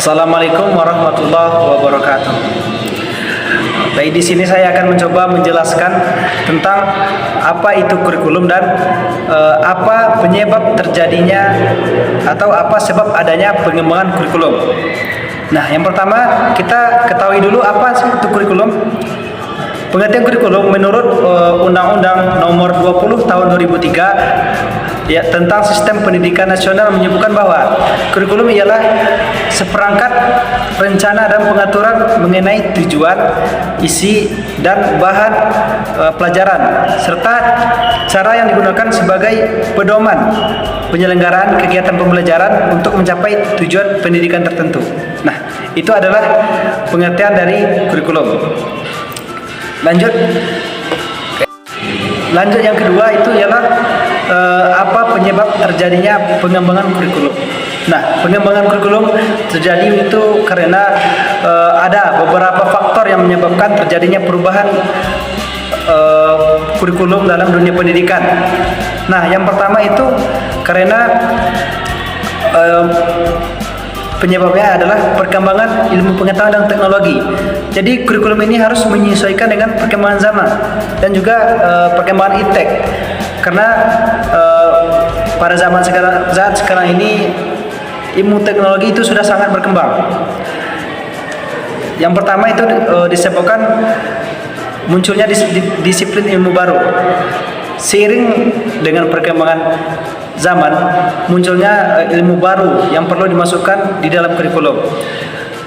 Assalamualaikum warahmatullahi wabarakatuh. Baik, di sini saya akan mencoba menjelaskan tentang apa itu kurikulum dan apa penyebab terjadinya atau apa sebab adanya pengembangan kurikulum. Nah, yang pertama kita ketahui dulu apa itu kurikulum. Pengertian kurikulum menurut Undang-Undang Nomor 20 Tahun 2003 ya, tentang Sistem Pendidikan Nasional menyebutkan bahwa kurikulum ialah seperangkat rencana dan pengaturan mengenai tujuan, isi, dan bahan pelajaran serta cara yang digunakan sebagai pedoman penyelenggaraan kegiatan pembelajaran untuk mencapai tujuan pendidikan tertentu. Nah, itu adalah pengertian dari kurikulum. Lanjut yang kedua itu ialah apa penyebab terjadinya pengembangan kurikulum. Nah, pengembangan kurikulum terjadi itu karena ada beberapa faktor yang menyebabkan terjadinya perubahan kurikulum dalam dunia pendidikan. Nah, yang pertama itu karena penyebabnya adalah perkembangan ilmu pengetahuan dan teknologi. Jadi kurikulum ini harus menyesuaikan dengan perkembangan zaman dan juga perkembangan iptek. Karena pada zaman sekarang ini ilmu teknologi itu sudah sangat berkembang. Yang pertama itu disebabkan munculnya disiplin ilmu baru. Seiring dengan perkembangan zaman, munculnya ilmu baru yang perlu dimasukkan di dalam kurikulum.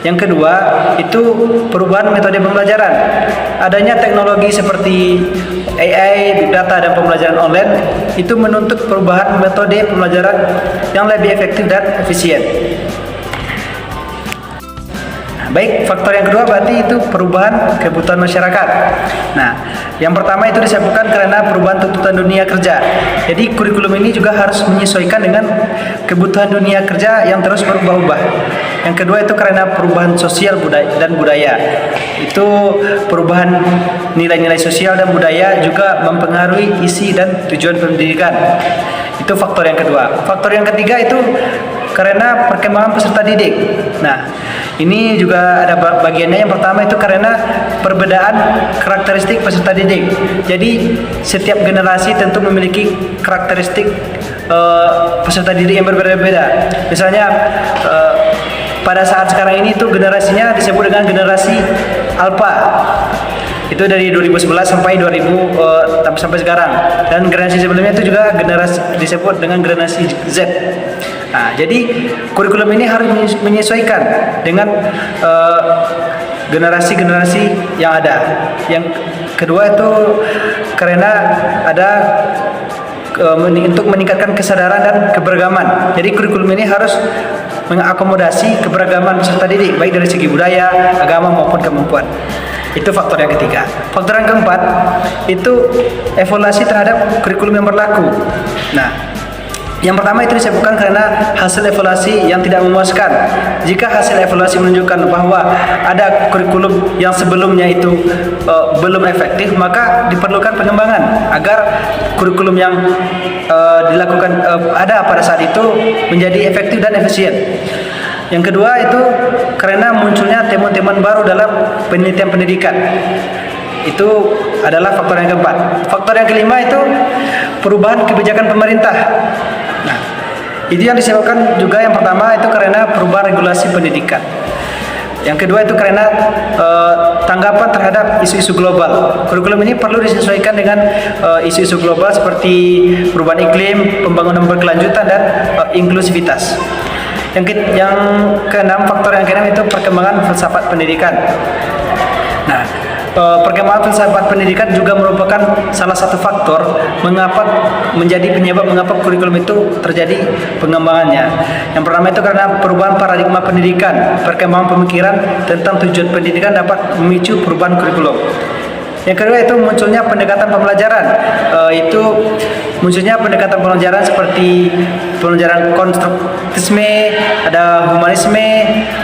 Yang kedua, itu perubahan metode pembelajaran. Adanya teknologi seperti AI, Big Data, dan pembelajaran online itu menuntut perubahan metode pembelajaran yang lebih efektif dan efisien. Baik, faktor yang kedua berarti itu perubahan kebutuhan masyarakat. Nah, yang pertama itu disebabkan karena perubahan tuntutan dunia kerja. Jadi kurikulum ini juga harus menyesuaikan dengan kebutuhan dunia kerja yang terus berubah-ubah. Yang kedua itu karena perubahan sosial dan budaya. Itu perubahan nilai-nilai sosial dan budaya juga mempengaruhi isi dan tujuan pendidikan. Itu faktor yang kedua. Faktor yang ketiga itu karena perkembangan peserta didik. Nah, ini juga ada bagiannya. Yang pertama itu karena perbedaan karakteristik peserta didik. Jadi setiap generasi tentu memiliki karakteristik peserta didik yang berbeda-beda. Misalnya pada saat sekarang ini itu generasinya disebut dengan generasi Alpha. Itu dari 2011 sampai sampai sekarang. Dan generasi sebelumnya itu juga generasi disebut dengan generasi Z. Nah, jadi kurikulum ini harus menyesuaikan dengan generasi-generasi yang ada. Yang kedua itu karena ada untuk meningkatkan kesadaran dan keberagaman. Jadi kurikulum ini harus mengakomodasi keberagaman peserta didik baik dari segi budaya, agama maupun kemampuan. Itu faktor yang ketiga. Faktor yang keempat itu evaluasi terhadap kurikulum yang berlaku. Nah, yang pertama itu disebutkan karena hasil evaluasi yang tidak memuaskan. Jika hasil evaluasi menunjukkan bahwa ada kurikulum yang sebelumnya itu belum efektif, maka diperlukan pengembangan agar kurikulum yang dilakukan ada pada saat itu menjadi efektif dan efisien. Yang kedua itu karena munculnya temuan-temuan baru dalam penelitian pendidikan. Itu adalah faktor yang keempat. Faktor yang kelima itu perubahan kebijakan pemerintah. Nah, itu yang disebabkan juga yang pertama itu karena perubahan regulasi pendidikan. Yang kedua itu karena tanggapan terhadap isu-isu global. Kurikulum ini perlu disesuaikan dengan isu-isu global seperti perubahan iklim, pembangunan berkelanjutan, dan inklusivitas. Yang keenam, faktor yang keenam itu perkembangan filsafat pendidikan. Nah, perkembangan filsafat pendidikan juga merupakan salah satu faktor menjadi penyebab mengapa kurikulum itu terjadi pengembangannya. Yang pertama itu karena perubahan paradigma pendidikan, perkembangan pemikiran tentang tujuan pendidikan dapat memicu perubahan kurikulum. Yang kedua itu munculnya pendekatan pembelajaran. Itu munculnya pendekatan pembelajaran seperti pembelajaran konstruktivisme, ada humanisme,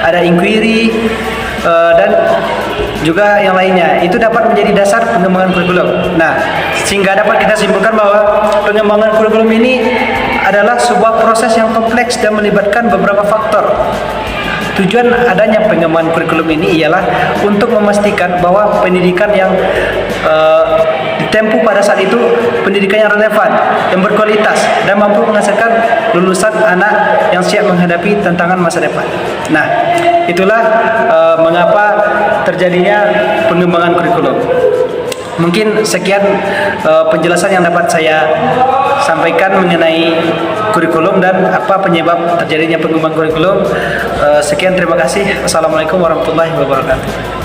ada inquiry, dan juga yang lainnya. Itu dapat menjadi dasar pengembangan kurikulum. Nah, sehingga dapat kita simpulkan bahwa pengembangan kurikulum ini adalah sebuah proses yang kompleks dan melibatkan beberapa faktor. tujuan adanya pengembangan kurikulum ini ialah untuk memastikan bahwa pendidikan yang ditempuh pada saat itu pendidikan yang relevan, yang berkualitas dan mampu menghasilkan lulusan anak yang siap menghadapi tantangan masa depan. Nah, itulah mengapa terjadinya pengembangan kurikulum. Mungkin sekian penjelasan yang dapat saya sampaikan mengenai kurikulum dan apa penyebab terjadinya pengembangan kurikulum. Sekian, terima kasih. Assalamualaikum warahmatullahi wabarakatuh.